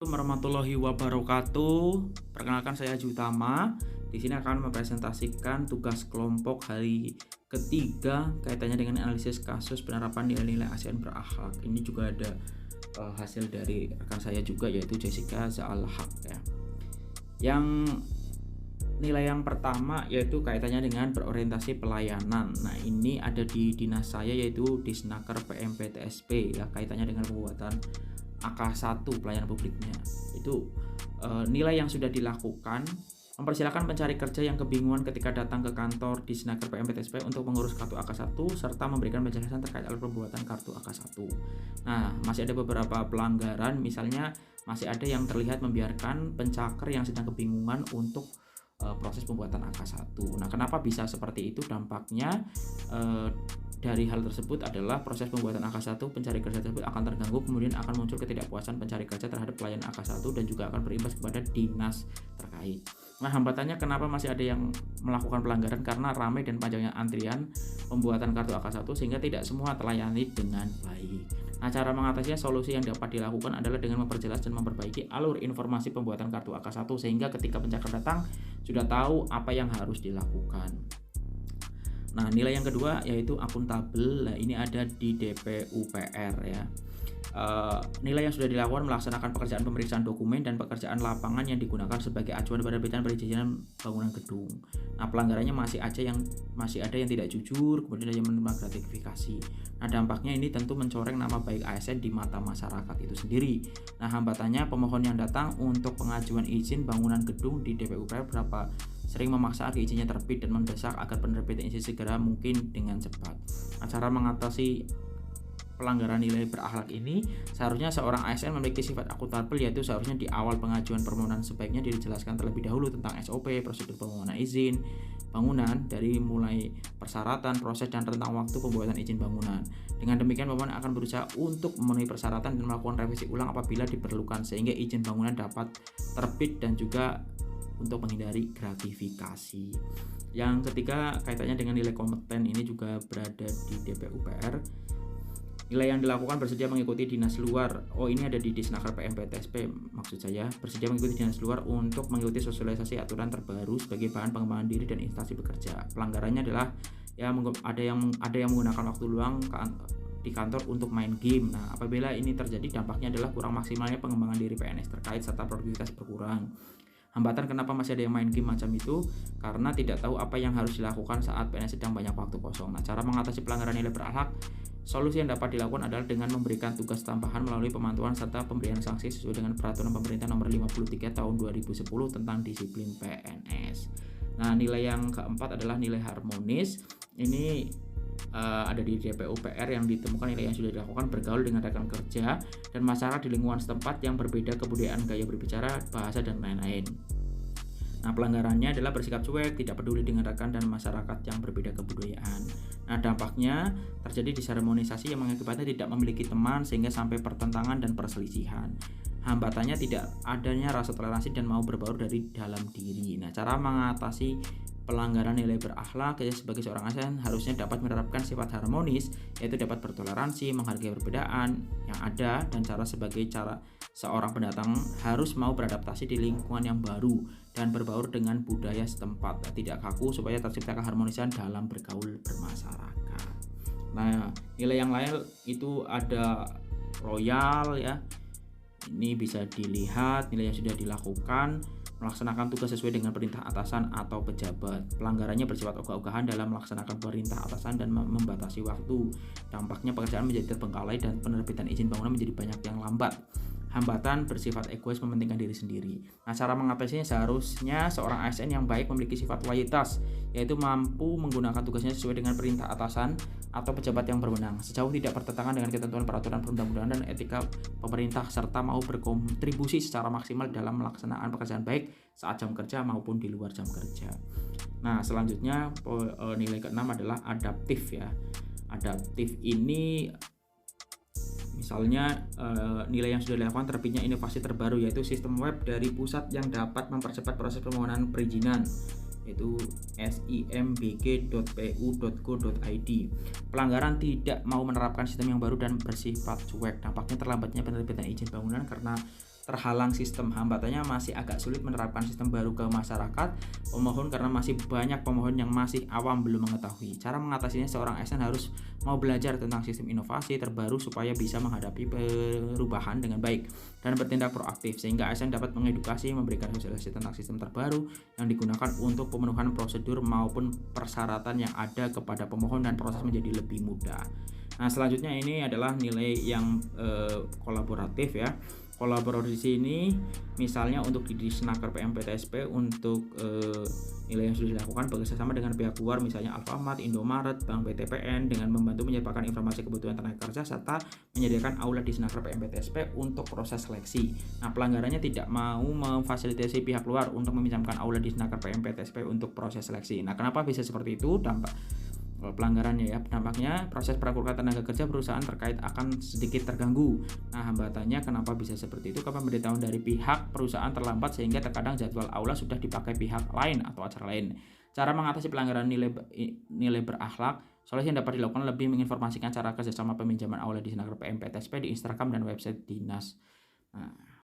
Warahmatullahi wabarakatuh. Perkenalkan saya Aji Utama. Di sini akan mempresentasikan tugas kelompok hari ketiga kaitannya dengan analisis kasus penerapan nilai-nilai ASN berakhlak. Ini juga ada hasil dari rekan saya juga, yaitu Jessica Zaalhaq ya. Yang nilai yang pertama yaitu kaitannya dengan berorientasi pelayanan. Nah, ini ada di dinas saya, yaitu Disnaker PMPTSP ya, kaitannya dengan pembuatan AK1 pelayanan publiknya. Itu nilai yang sudah dilakukan: mempersilahkan pencari kerja yang kebingungan ketika datang ke kantor Disnaker PMPTSP untuk mengurus kartu AK1 serta memberikan penjelasan terkait alur pembuatan kartu AK1. Nah, masih ada beberapa pelanggaran, misalnya masih ada yang terlihat membiarkan pencaker yang sedang kebingungan untuk proses pembuatan AK1. Nah, kenapa bisa seperti itu? Dampaknya dari hal tersebut adalah proses pembuatan AK1 pencari kerja tersebut akan terganggu, kemudian akan muncul ketidakpuasan pencari kerja terhadap pelayanan AK1 dan juga akan berimbas kepada dinas terkait. Nah, hambatannya kenapa masih ada yang melakukan pelanggaran? Karena ramai dan panjangnya antrian pembuatan kartu AK1 sehingga tidak semua terlayani dengan baik. Nah, cara mengatasinya, solusi yang dapat dilakukan adalah dengan memperjelas dan memperbaiki alur informasi pembuatan kartu AK1 sehingga ketika pencaker datang sudah tahu apa yang harus dilakukan. Nah, nilai yang kedua yaitu akuntabel. Nah, ini ada di DPUPR ya. Nilai yang sudah dilakukan melaksanakan pekerjaan pemeriksaan dokumen dan pekerjaan lapangan yang digunakan sebagai acuan pada perizinan bangunan gedung. Nah, pelanggarannya masih ada yang tidak jujur, kemudian ada yang menerima gratifikasi. Nah, dampaknya ini tentu mencoreng nama baik ASN di mata masyarakat itu sendiri. Nah, hambatannya, pemohon yang datang untuk pengajuan izin bangunan gedung di DPUPR berapa sering memaksa agar izinnya terbit dan mendesak agar penerbitan izin segera mungkin dengan cepat. Nah, cara mengatasi pelanggaran nilai berakhlak ini, seharusnya seorang ASN memiliki sifat akuntabel, yaitu seharusnya di awal pengajuan permohonan sebaiknya dijelaskan terlebih dahulu tentang SOP, prosedur permohonan izin bangunan dari mulai persyaratan, proses, dan rentang waktu pembuatan izin bangunan. Dengan demikian, pemohon akan berusaha untuk memenuhi persyaratan dan melakukan revisi ulang apabila diperlukan sehingga izin bangunan dapat terbit dan juga untuk menghindari gratifikasi. Yang ketiga kaitannya dengan nilai kompeten, ini juga berada di DPUPR. Nilai yang dilakukan bersedia mengikuti dinas luar. Ini ada di Disnaker PMPTSP, maksud saya, bersedia mengikuti dinas luar untuk mengikuti sosialisasi aturan terbaru sebagai bahan pengembangan diri dan instansi bekerja. Pelanggarannya adalah ada yang menggunakan waktu luang di kantor untuk main game. Nah, apabila ini terjadi, dampaknya adalah kurang maksimalnya pengembangan diri PNS terkait serta produktivitas berkurang. Hambatan kenapa masih ada yang main game macam itu? Karena tidak tahu apa yang harus dilakukan saat PNS sedang banyak waktu kosong. Nah, cara mengatasi pelanggaran nilai berakhlak, solusi yang dapat dilakukan adalah dengan memberikan tugas tambahan melalui pemantauan serta pemberian sanksi sesuai dengan peraturan pemerintah nomor 53 tahun 2010 tentang disiplin PNS. Nah, nilai yang keempat adalah nilai harmonis. Ini ada di DPUPR yang ditemukan nilai yang sudah dilakukan bergaul dengan rekan kerja dan masyarakat di lingkungan setempat yang berbeda kebudayaan, gaya berbicara, bahasa, dan lain-lain. Nah, pelanggarannya adalah bersikap cuek, tidak peduli dengan rekan dan masyarakat yang berbeda kebudayaan. Nah, dampaknya terjadi disharmonisasi yang mengakibatkan tidak memiliki teman sehingga sampai pertentangan dan perselisihan. Hambatannya tidak adanya rasa toleransi dan mau berbaur dari dalam diri. Nah, cara mengatasi pelanggaran nilai berakhlak sebagai seorang ASN harusnya dapat menerapkan sifat harmonis, yaitu dapat bertoleransi, menghargai perbedaan yang ada, dan sebagai seorang pendatang harus mau beradaptasi di lingkungan yang baru dan berbaur dengan budaya setempat, tidak kaku supaya tercipta keharmonisan dalam bergaul bermasyarakat. Nah, nilai yang lain itu ada royal ya. Ini bisa dilihat nilai yang sudah dilakukan: melaksanakan tugas sesuai dengan perintah atasan atau pejabat. Pelanggarannya bersifat ogah-ogahan dalam melaksanakan perintah atasan dan membatasi waktu. Dampaknya pekerjaan menjadi terbengkalai dan penerbitan izin bangunan menjadi banyak yang lambat. Hambatan bersifat egois, mementingkan diri sendiri. Nah, cara mengatasinya, seharusnya seorang ASN yang baik memiliki sifat loyalitas, yaitu mampu menggunakan tugasnya sesuai dengan perintah atasan atau pejabat yang berwenang, sejauh tidak bertentangan dengan ketentuan peraturan perundang-undangan dan etika pemerintah, serta mau berkontribusi secara maksimal dalam melaksanakan pekerjaan baik saat jam kerja maupun di luar jam kerja. Nah, selanjutnya nilai keenam adalah adaptif ya. Adaptif ini misalnya nilai yang sudah dilakukan terbitnya inovasi terbaru, yaitu sistem web dari pusat yang dapat mempercepat proses permohonan perizinan, yaitu simbg.pu.go.id. Pelanggaran tidak mau menerapkan sistem yang baru dan bersifat cuek. Dampaknya terlambatnya penerbitan izin bangunan karena terhalang sistem. Hambatannya masih agak sulit menerapkan sistem baru ke masyarakat pemohon karena masih banyak pemohon yang masih awam belum mengetahui. Cara mengatasinya, seorang ASN harus mau belajar tentang sistem inovasi terbaru supaya bisa menghadapi perubahan dengan baik dan bertindak proaktif, sehingga ASN dapat mengedukasi, memberikan sosialisasi tentang sistem terbaru yang digunakan untuk pemenuhan prosedur maupun persyaratan yang ada kepada pemohon dan proses menjadi lebih mudah. Nah, selanjutnya ini adalah nilai yang kolaboratif ya. Kolaborasi ini misalnya untuk di Disnaker PMPTSP untuk nilai yang sudah dilakukan bekerjasama dengan pihak luar, misalnya Alfamart, Indomaret, Bank BTPN, dengan membantu menyiapkan informasi kebutuhan tenaga kerja serta menyediakan aula Disnaker PMPTSP untuk proses seleksi. Nah, pelanggarannya tidak mau memfasilitasi pihak luar untuk meminjamkan aula Disnaker PMPTSP untuk proses seleksi. Nah, kenapa bisa seperti itu? Pelanggarannya ya, dampaknya proses perekrutan tenaga kerja perusahaan terkait akan sedikit terganggu. Nah, hambatannya kenapa bisa seperti itu? Karena pemberitahuan dari pihak perusahaan terlambat sehingga terkadang jadwal aula sudah dipakai pihak lain atau acara lain. Cara mengatasi pelanggaran nilai berakhlak, solusi yang dapat dilakukan lebih menginformasikan cara kerjasama peminjaman aula di Disnaker PMPTSP di Instagram dan website dinas. Nah,